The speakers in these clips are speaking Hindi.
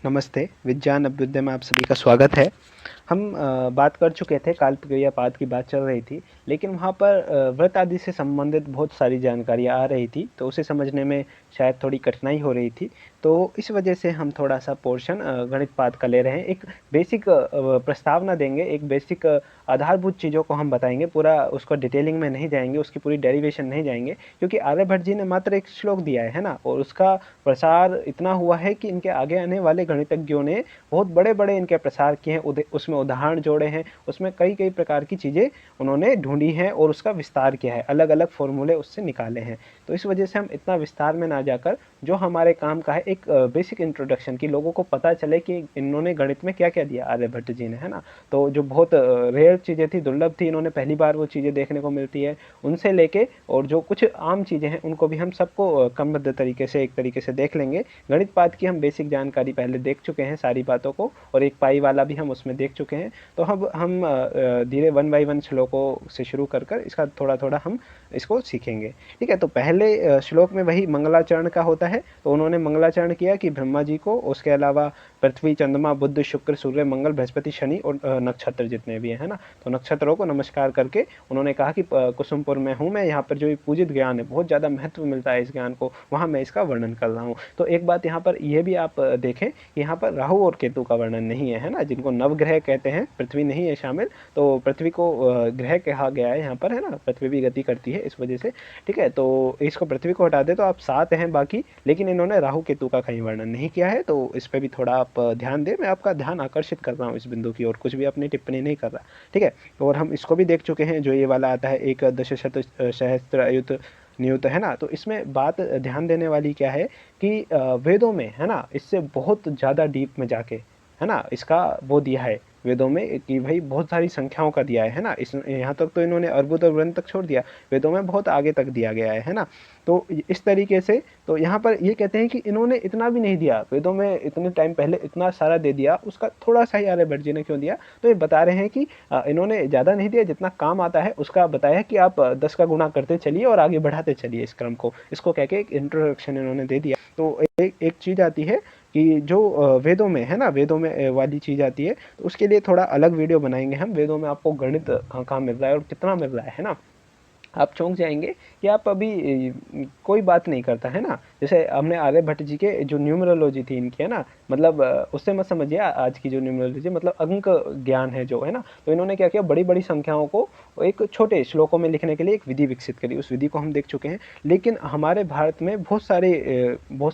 नमस्ते, विज्ञान अभ्युदय में आप सभी का स्वागत है। हम बात कर चुके थे, काल क्रिया पाद की बात चल रही थी, लेकिन वहाँ पर व्रत आदि से संबंधित बहुत सारी जानकारियाँ आ रही थी, तो उसे समझने में शायद थोड़ी कठिनाई हो रही थी। तो इस वजह से हम थोड़ा-सा पोर्शन गणित पाद का ले रहे हैं। एक बेसिक प्रस्तावना देंगे, एक बेसिक आधारभूत चीज़ों को हम बताएँगे, पूरा उसको डिटेलिंग में नहीं जाएँगे, उसकी पूरी डेरिवेशन नहीं जाएँगे, क्योंकि आर्यभट्ट जी ने मात्र एक श्लोक दिया है ना? और उसका प्रसार इतना हुआ है कि इनके आगे आने वाले गणितज्ञों ने बहुत बड़े-बड़े इनके प्रसार किए हैं, उसमें उदाहरण जोड़े हैं, उसमें कई-कई प्रकार की चीज़ें उन्होंने ढूँढी हैं और उसका विस्तार किया है, अलग-अलग फ़ॉर्मूले उससे निकाले हैं। तो इस वजह से हम इतना विस्तार में ना जाकर जो हमारे काम का है एक बेसिक इंट्रोडक्शन कि लोगों को पता चले कि इन्होंने गणित में क्या-क्या दिया आर्यभट्ट जी ने, है ना? तो जो बहुत रेयर चीज़ें थी, दुर्लभ थी, इन्होंने पहली बार वो चीज़ें देखने को मिलती है, उनसे लेके और जो कुछ आम चीज़ें हैं, उनको भी हम सबको क्रमबद्ध तरीके से, एक तरीके से देख लेंगे। गणित पाठ की हम बेसिक जानकारी पहले देख चुके हैं सारी बातों को, और एक पाई वाला भी हम उसमें देख चुके हैं। तो अब हम धीरे 1 बाय 1 श्लोकों से शुरू कर इसका थोड़ा-थोड़ा हम इसको सीखेंगे। ठीक है? तो पहले श्लोक में वही मंगलाचरण का होता है, तो उन्होंने मंगलाचरण किया कि ब्रह्मा जी को, उसके अलावा पृथ्वी, चंद्रमा, बुध, शुक्र, सूर्य, मंगल, बृहस्पति, शनि और नक्षत्र जितने भी हैं, है ना? तो नक्षत्रों को नमस्कार करके उन्होंने कहा कि कुसुमपुर में हूँ मैं, यहाँ पर जो ये पूजित ज्ञान है, बहुत ज़्यादा महत्व मिलता है इस ज्ञान को, वहाँ मैं इसका वर्णन कर रहा हूँ। तो एक बात यहाँ पर ये भी आप देखें कि यहाँ पर राहु और केतु का वर्णन नहीं है ना? जिनको नवग्रह कहते हैं, पृथ्वी नहीं है शामिल, तो पृथ्वी को ग्रह कहा गया है यहाँ पर, है ना? पृथ्वी भी गति करती है इस वजह से, ठीक है? तो इसको पृथ्वी को हटा दे तो आप 7 हैं बाकी, लेकिन इन्होंने राहु केतु का कहीं वर्णन नहीं किया है, तो इस पे भी थोड़ा आप ध्यान दें। मैं आपका ध्यान आकर्षित कर रहा हूँ इस बिंदु की ओर, कुछ भी अपनी टिप्पणी नहीं कर रहा, ठीक है? और हम इसको भी देख चुके हैं, जो ये वाला आता है, एक दशशत सहस्त्र अयुत नियुत, है ना? तो इसमें बात ध्यान देने वाली क्या है कि वेदों में, है ना, इससे बहुत ज़्यादा डीप में जाके, है ना, इसका वो दिया है वेदों में कि भाई बहुत सारी संख्याओं का दिया है ना? इस यहाँ तक तो इन्होंने अर्बुद और वृंत तक छोड़ दिया, वेदों में बहुत आगे तक दिया गया है ना? तो इस तरीके से, तो यहाँ पर ये कहते हैं कि इन्होंने इतना भी नहीं दिया, वेदों में इतने टाइम पहले इतना सारा दे दिया, उसका थोड़ा-सा ही आर्यभट्ट जी ने क्यों दिया? तो ये बता रहे हैं कि इन्होंने ज़्यादा नहीं दिया, जितना काम आता है उसका बताया है कि आप 10 का गुणा करते चलिए और आगे बढ़ाते चलिए इस क्रम को। इसको कह के एक इंट्रोडक्शन इन्होंने दे दिया। तो एक चीज़ आती है कि जो वेदों में, है ना, वेदों में वाली चीज़ आती है, तो उसके लिए थोड़ा अलग वीडियो बनाएँगे हम, वेदों में आपको गणित कहाँ-कहाँ मिल रहा है और कितना मिल रहा है ना? आप चौंक जाएँगे कि आप अभी कोई बात नहीं करता, है ना? जैसे हमने आर्यभट्ट जी के जो न्यूमरोलॉजी थी इनकी, है ना? मतलब उससे मत समझिए आज की जो न्यूमरोलॉजी, मतलब अंक ज्ञान है जो, है ना? तो इन्होंने क्या किया, बड़ी-बड़ी संख्याओं को एक छोटे श्लोकों में लिखने के लिए एक विधि विकसित करी, उस विधि को हम देख चुके हैं। लेकिन हमारे भारत में बहुत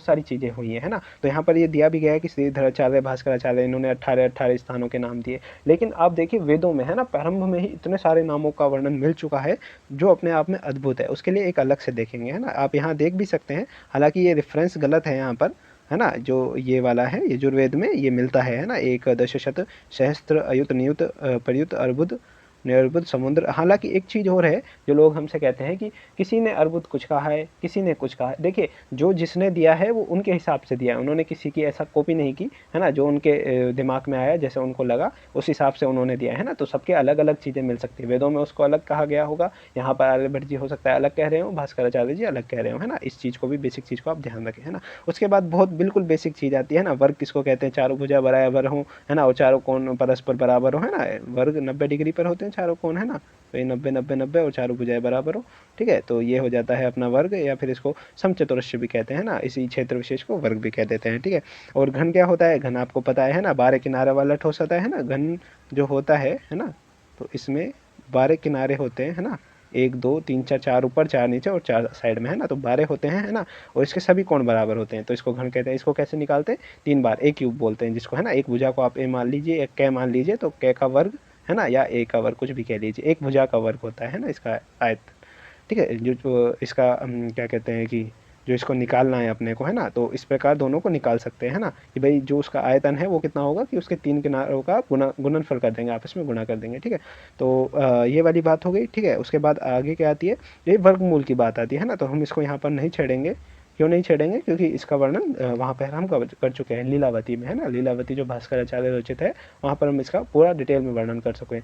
सारी चीज़ें हुई हैं, है ना? तो यहाँ पर ये दिया भी गया है कि श्रीधराचार्य, भास्कराचार्य, इन्होंने 18-18 स्थानों के नाम दिए। लेकिन आप देखिए वेदों में, है ना, प्रारंभ में ही इतने सारे नामों का वर्णन मिल चुका है, जो अपने आप में अद्भुत है। उसके लिए एक अलग से देखेंगे, है ना? आप यहाँ देख भी सकते हैं, हालाँकि ये रेफ़रेंस गलत है यहाँ पर, है ना? जो ये वाला है, यजुर्वेद में ये मिलता है ना? एक दशशत सहस्त्र अयुत नियुत प्रयुत अर्बुद निर्बुध समुद्र। हालाँकि एक चीज़ और है, जो लोग हमसे कहते हैं कि किसी ने अर्बुद कुछ कहा है, किसी ने कुछ कहा है। देखिए, जो जिसने दिया है वो उनके हिसाब से दिया है, उन्होंने किसी की ऐसा कॉपी नहीं की, है ना? जो उनके दिमाग में आया, जैसे उनको लगा, उस हिसाब से उन्होंने दिया है ना? तो सबके अलग-अलग चीज़ें मिल सकती है। वेदों में उसको अलग कहा गया होगा, यहाँ पर आर्यभट्ट जी हो सकता है अलग कह रहे हों, भास्कराचार्य जी अलग कह रहे हों, है ना? इस चीज़ को भी, बेसिक चीज़ को आप ध्यान रखें, है ना? उसके बाद बहुत बिल्कुल बेसिक चीज़ आती है ना, वर्ग किसको कहते हैं? चारों भुजा बराबर हों, है ना? और चारों कोण परस्पर बराबर हों, है ना? वर्ग 90 डिग्री पर होते हैं चारों कोण, है ना? तो ये 90 90 90 और चारों भुजाएं बराबर हो, ठीक है? तो ये हो जाता है अपना वर्ग, या फिर इसको समचतुरस्र भी कहते हैं ना, इसी क्षेत्र विशेष को वर्ग भी कह देते हैं, ठीक है? और घन क्या होता है? घन आपको पता है ना, 12 किनारे वाला ठोस होता है ना घन, जो होता है ना? तो इसमें 12 किनारे होते हैं, है ना? 1 2 3 4, 4 ऊपर 4 नीचे और 4 साइड में, है ना? तो 12 होते हैं, है ना? और इसके सभी कोण बराबर होते हैं, तो इसको घन कहते हैं। इसको कैसे निकालते हैं? 3 बार ए क्यूब बोलते हैं जिसको, है ना? एक भुजा को आप ए मान लीजिए, एक कै मान लीजिए, तो कै का वर्ग, है ना, या ए का वर्ग, कुछ भी कह लीजिए, एक भुजा का वर्ग होता है ना इसका आयत, ठीक है? जो इसका क्या कहते हैं कि जो इसको निकालना है अपने को, है ना? तो इस प्रकार दोनों को निकाल सकते हैं, है ना? कि भाई जो उसका आयतन है वो कितना होगा, कि उसके 3 किनारों का गुणनफल कर देंगे, आपस में गुणा कर देंगे, ठीक है? तो ये वाली बात हो गई, ठीक है? उसके बाद आगे क्या आती है? ये वर्गमूल की बात आती है ना, तो हम इसको यहाँ पर नहीं छेड़ेंगे। क्यों नहीं छेड़ेंगे? क्योंकि इसका वर्णन वहाँ पर हम कर चुके हैं लीलावती में, है ना? लीलावती जो भास्कराचार्य रचित है, वहाँ पर हम इसका पूरा डिटेल में वर्णन कर चुके हैं।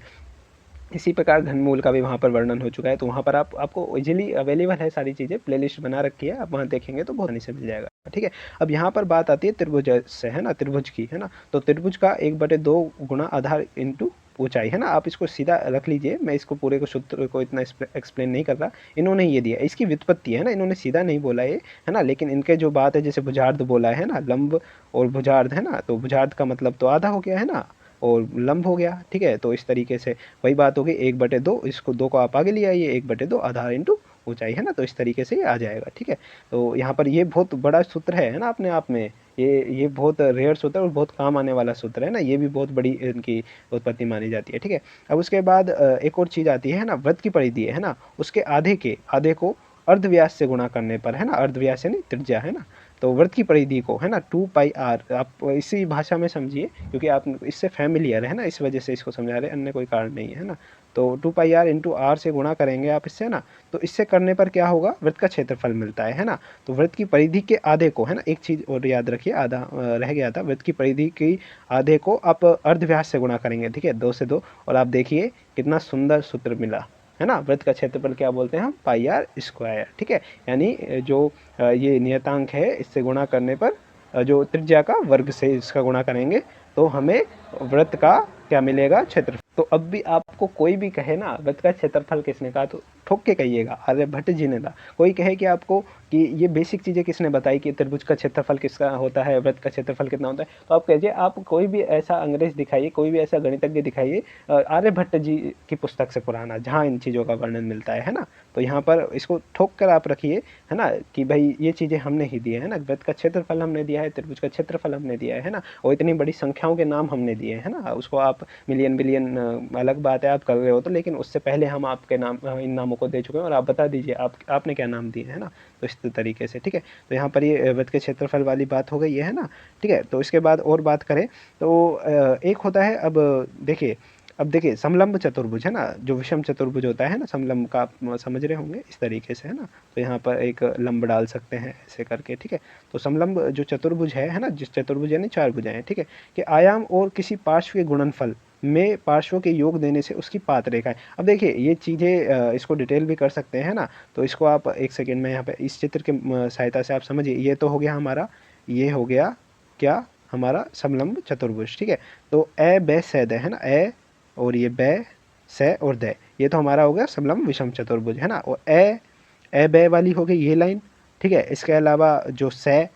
इसी प्रकार घनमूल का भी वहाँ पर वर्णन हो चुका है, तो वहाँ पर आपको इजीली अवेलेबल है सारी चीज़ें, प्लेलिस्ट बना रखी है, आप वहाँ देखेंगे तो बहुत आसानी से मिल जाएगा। ठीक है। अब यहाँ पर बात आती है त्रिभुज से, है ना, त्रिभुज की, है ना। तो त्रिभुज का 1/2 गुणा आधार इंटू ऊंचाई, है ना। आप इसको सीधा रख लीजिए, मैं इसको पूरे को सूत्र को इतना एक्सप्लेन नहीं कर रहा। इन्होंने ये दिया, इसकी व्युत्पत्ति है ना, इन्होंने सीधा नहीं बोला ये, है ना। लेकिन इनके जो बात है, जैसे भुजार्ध बोला है ना, लंब और भुजार्ध, है ना। तो भुजार्ध का मतलब तो आधा हो गया, है ना, और लंब हो गया, ठीक है। तो इस तरीके से वही बात होगी, 1/2, इसको 2 को आप आगे ले आइए, 1/2 आधार इंटू ऊंचाई, है ना। तो इस तरीके से ये आ जाएगा, ठीक है। तो यहाँ पर ये बहुत बड़ा सूत्र है ना, अपने आप में। ये बहुत रेयर सूत्र है और बहुत काम आने वाला सूत्र है ना। ये भी बहुत बड़ी इनकी उत्पत्ति मानी जाती है, ठीक है। अब उसके बाद एक और चीज़ आती है ना, वृत्त की परिधि है ना, उसके आधे को अर्धव्यास से गुणा करने पर, है ना, अर्धव्यास यानी त्रिज्या, है ना। तो वृत्त की परिधि को, है ना, 2πr, आप इसी भाषा में समझिए क्योंकि आप इससे फैमिलियर है ना, इस वजह से इसको समझा रहे हैं, अन्य कोई कारण नहीं है ना। तो 2πr इंटू आर से गुणा करेंगे आप इससे ना, तो इससे करने पर क्या होगा, वृत्त का क्षेत्रफल मिलता है ना। तो वृत्त की परिधि के आधे को, है ना, एक चीज़ और याद रखिए, आधा रह गया था, वृत्त की परिधि की आधे को आप अर्धव्यास से गुणा करेंगे, ठीक है, 2 से 2, और आप देखिए कितना सुंदर सूत्र मिला, है ना। वृत्त का क्षेत्रफल क्या बोलते हैं हम, πr², ठीक है। यानी जो ये नियतांक है, इससे गुणा करने पर जो त्रिज्या का वर्ग से इसका गुणा करेंगे तो हमें वृत्त का क्या मिलेगा, क्षेत्रफल। तो अब भी आपको कोई भी कहे ना वृत्त का क्षेत्रफल किसने कहा, तो ठोक के कहिएगा, आर्यभट्ट जी ने कहा। कोई कहे कि आपको कि ये बेसिक चीज़ें किसने बताई कि त्रिभुज का क्षेत्रफल किसका होता है, वृत्त का क्षेत्रफल कितना होता है, तो आप कहिए, आप कोई भी ऐसा अंग्रेज दिखाइए, कोई भी ऐसा गणितज्ञ दिखाइए आर्यभट्ट जी की पुस्तक से पुराना, जहाँ इन चीज़ों का वर्णन मिलता है ना। तो यहाँ पर इसको ठोक कर आप रखिए, है ना, कि भाई ये चीज़ें हमने ही दी है ना, वृत्त का क्षेत्रफल हमने दिया है, त्रिभुज का क्षेत्रफल हमने दिया है ना, और इतनी बड़ी संख्याओं के नाम हमने दिए हैं ना। उसको आप मिलियन बिलियन अलग बात है, आप कर रहे हो तो, लेकिन उससे पहले हम आपके नाम इन नामों को दे चुके हैं और आप बता दीजिए आपने क्या नाम दिए, है ना। तो इस तरीके से, ठीक है। तो यहाँ पर ये वृत्त के क्षेत्रफल वाली बात हो गई है ना, ठीक है। तो इसके बाद और बात करें तो एक होता है, अब देखिए समलंब चतुर्भुज, है ना, जो विषम चतुर्भुज होता है ना, समलंब का आप समझ रहे होंगे इस तरीके से, है ना। तो यहाँ पर एक लंब डाल सकते हैं ऐसे करके, ठीक है। तो समलंब जो चतुर्भुज है ना, जिस चतुर्भुज यानी 4 भुजाएं हैं, ठीक है, कि आयाम और किसी पार्श्व के गुणनफल में पार्श्वों के योग देने से उसकी पात रेखा है। अब देखिए ये चीज़ें इसको डिटेल भी कर सकते हैं ना। तो इसको आप एक सेकेंड में यहाँ पे इस चित्र के सहायता से आप समझिए। ये तो हो गया हमारा, ये हो गया क्या, हमारा समलंब चतुर्भुज, ठीक है। तो ए बे से द, है ना, ए और ये बे से और द, ये तो हमारा हो गया समलंब विषम चतुर्भुज, है ना। और ए बे वाली हो गई ये लाइन, ठीक है। इसके अलावा जो से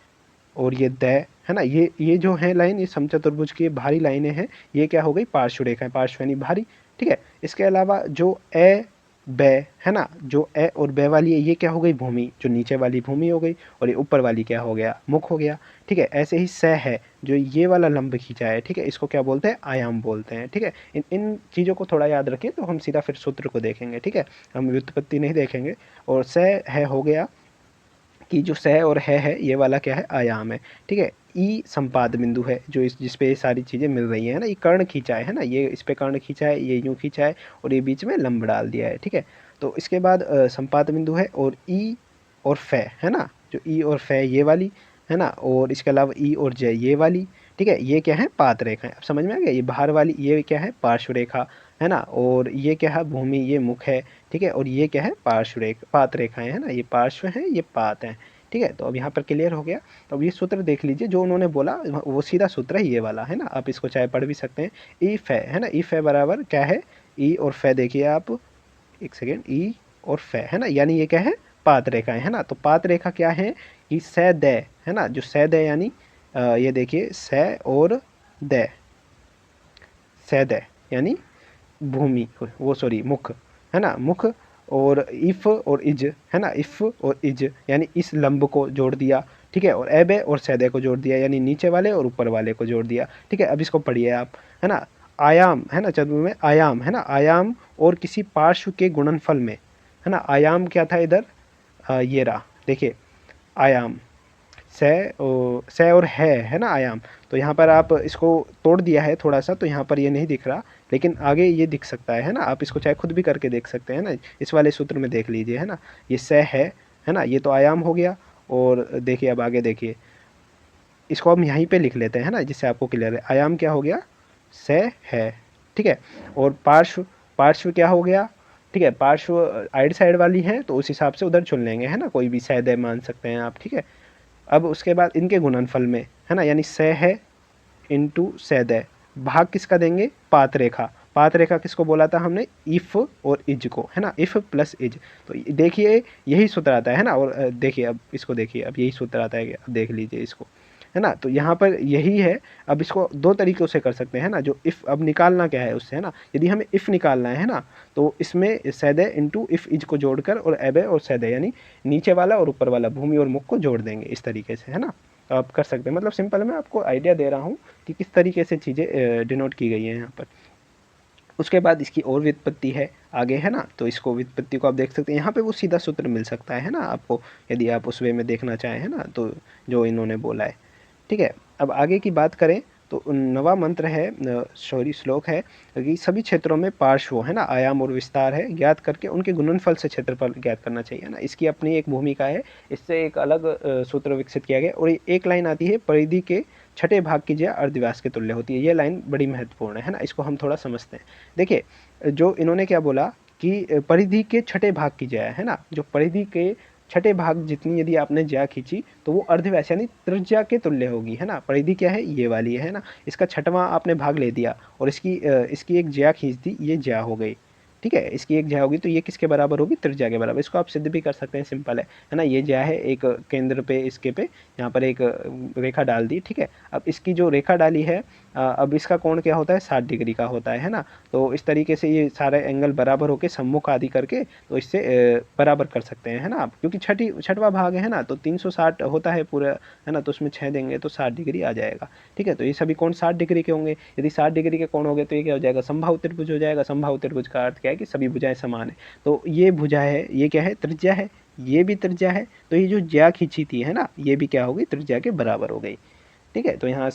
और ये द, है ना, ये जो है लाइन, ये समचतुर्भुज की भारी लाइनें हैं, ये क्या हो गई, पार्श्व रेखाएं, पार्श्व यानी भारी, ठीक है। इसके अलावा जो ए बे, है ना, जो ए और बे वाली है, ये क्या हो गई, भूमि, जो नीचे वाली भूमि हो गई, और ये ऊपर वाली क्या हो गया, मुख हो गया, ठीक है। ऐसे ही स है, जो ये वाला लंब खींचा है, ठीक है, इसको क्या बोलते हैं, आयाम बोलते हैं, ठीक है। इन चीज़ों को थोड़ा याद रखिए, तो हम सीधा फिर सूत्र को देखेंगे, ठीक है, हम व्युत्पत्ति नहीं देखेंगे। और स है हो गया कि जो स और है ये वाला क्या है, आयाम है, ठीक है। ई संपाद बिंदु है, जो इस जिस पे ये सारी चीज़ें मिल रही हैं ना, ये कर्ण खींचा है ना, ये इस पे कर्ण खींचा है, ये यूँ खींचा है, और ये बीच में लंब डाल दिया है, ठीक है। तो इसके बाद संपाद बिंदु है, और ई और फे, है ना, जो ई और फे ये वाली, है ना, और इसके अलावा ई और जय ये वाली, ठीक है, ये क्या है, पात रेखा है। अब समझ में आ गया, ये बाहर वाली ये क्या है, पार्श्व रेखा, है ना, और ये क्या है, भूमि, ये मुख है, ठीक है, और ये क्या है, पार्श्व रेखा, पात रेखाएं, है ना, ये पार्श्व हैं, ये पात हैं, ठीक है। तो अब यहाँ पर क्लियर हो गया। तो अब ये सूत्र देख लीजिए, जो उन्होंने बोला वो सीधा सूत्र है ये वाला, है ना। आप इसको चाहे पढ़ भी सकते हैं, ई फे, है ना, ई फे बराबर क्या है, ई और फे देखिए आप, एक सेकेंड, ई और फे, है ना, यानी ये क्या है, पात रेखाएं, है ना। तो पात रेखा क्या है कि से द, है ना, जो से द यानी ये देखिए से और द, से द यानी भूमि, वो सॉरी मुख, है ना, मुख, और इफ और इज, है ना, इफ और इज यानी इस लंब को जोड़ दिया, ठीक है, और एबे और सैदे को जोड़ दिया, यानी नीचे वाले और ऊपर वाले को जोड़ दिया, ठीक है। अब इसको पढ़िए आप, है ना, आयाम, है ना, चतुर्भुज में आयाम, है ना, आयाम और किसी पार्श्व के गुणनफल में, है ना, आयाम क्या था इधर, ये रहा, देखिए आयाम, से और है ना, आयाम। तो यहाँ पर आप इसको तोड़ दिया है थोड़ा सा, तो यहाँ पर ये नहीं दिख रहा, लेकिन आगे ये दिख सकता है ना, आप इसको चाहे खुद भी करके देख सकते हैं ना, इस वाले सूत्र में देख लीजिए, है ना, ये से है ना, ये तो आयाम हो गया। और देखिए अब आगे देखिए, इसको हम यहीं पे लिख लेते हैं ना, जिससे आपको क्लियर है, आयाम क्या हो गया, से है, ठीक है। और पार्श्व, पार्श्व क्या हो गया, ठीक है, पार्श्व आइड साइड वाली है, तो उस हिसाब से उधर चुन लेंगे, है ना, कोई भी सैदय मान सकते हैं आप, ठीक है। अब उसके बाद इनके गुणनफल में, है ना, यानी सह है इंटू सैदय, भाग किसका देंगे, पात रेखा। पात रेखा किसको बोला था हमने, इफ और इज को, है ना, इफ प्लस इज। तो देखिए यही सूत्र आता है ना, और देखिए अब इसको देखिए, अब यही सूत्र आता है, अब देख लीजिए इसको, है ना। तो यहाँ पर यही है। अब इसको दो तरीक़ों से कर सकते हैं ना, जो इफ़, अब निकालना क्या है उससे, है ना, यदि हमें इफ़ निकालना है ना, तो इसमें सैदय इंटू इफ़ इज को जोड़कर और एबे और सैदय, यानी नीचे वाला और ऊपर वाला, भूमि और मुख को जोड़ देंगे इस तरीके से, है ना। तो आप कर सकते हैं, मतलब सिंपल मैं आपको आइडिया दे रहा हूँ कि किस तरीके से चीज़ें डिनोट की गई हैं यहाँ पर। उसके बाद इसकी और व्युत्पत्ति है आगे, है ना, तो इसको व्युत्पत्ति को आप देख सकते हैं, यहाँ पे वो सीधा सूत्र मिल सकता है ना आपको, यदि आप उस वे में देखना चाहें, है ना, तो जो इन्होंने बोला है, ठीक है। अब आगे की बात करें तो नवा मंत्र है, सॉरी श्लोक है कि सभी क्षेत्रों में पार्श्व, है ना, आयाम और विस्तार है, ज्ञात करके उनके गुणनफल से क्षेत्रफल ज्ञात करना चाहिए ना। इसकी अपनी एक भूमिका है, इससे एक अलग सूत्र विकसित किया गया। और एक लाइन आती है, परिधि के छठे भाग की जया अर्धव्यास के तुल्य होती है। ये लाइन बड़ी महत्वपूर्ण है ना, इसको हम थोड़ा समझते हैं। देखिए जो इन्होंने क्या बोला कि परिधि के छठे भाग की जया, है ना, जो परिधि के छठे भाग जितनी यदि आपने ज्या खींची तो वो अर्धव्यास यानी त्रिज्या के तुल्य होगी, है ना। परिधि क्या है, ये वाली है ना, इसका छठवां आपने भाग ले दिया और इसकी एक ज्या खींच दी, ये ज्या हो गई, ठीक है। इसकी एक ज्या होगी तो ये किसके बराबर होगी, त्रिज्या के बराबर। इसको आप सिद्ध भी कर सकते हैं, सिंपल है ना। ये ज्या है, एक केंद्र पे इसके पे यहाँ पर एक रेखा डाल दी, ठीक है। अब इसकी जो रेखा डाली है, अब इसका कोण क्या होता है, 60 डिग्री का होता है ना। तो इस तरीके से ये सारे एंगल बराबर होके सम्मुख आदि करके तो इससे बराबर कर सकते हैं, है ना आप, क्योंकि छठवां भाग है ना, तो 360 होता है पूरा, है ना, तो उसमें 6 देंगे तो 60 डिग्री आ जाएगा, ठीक है। तो ये सभी कोण 60 डिग्री के होंगे। यदि 60 डिग्री के कोण हो गए तो ये क्या हो जाएगा, समबाहु त्रिभुज हो जाएगा। समबाहु त्रिभुज का अर्थ क्या है कि सभी भुजाएं समान है। तो ये भुजा है, ये क्या है, त्रिज्या है, ये भी त्रिज्या है। तो ये जो ज्या खींची थी, है ना, ये भी क्या होगी, त्रिज्या के बराबर हो गई, ठीक है। तो यहाँ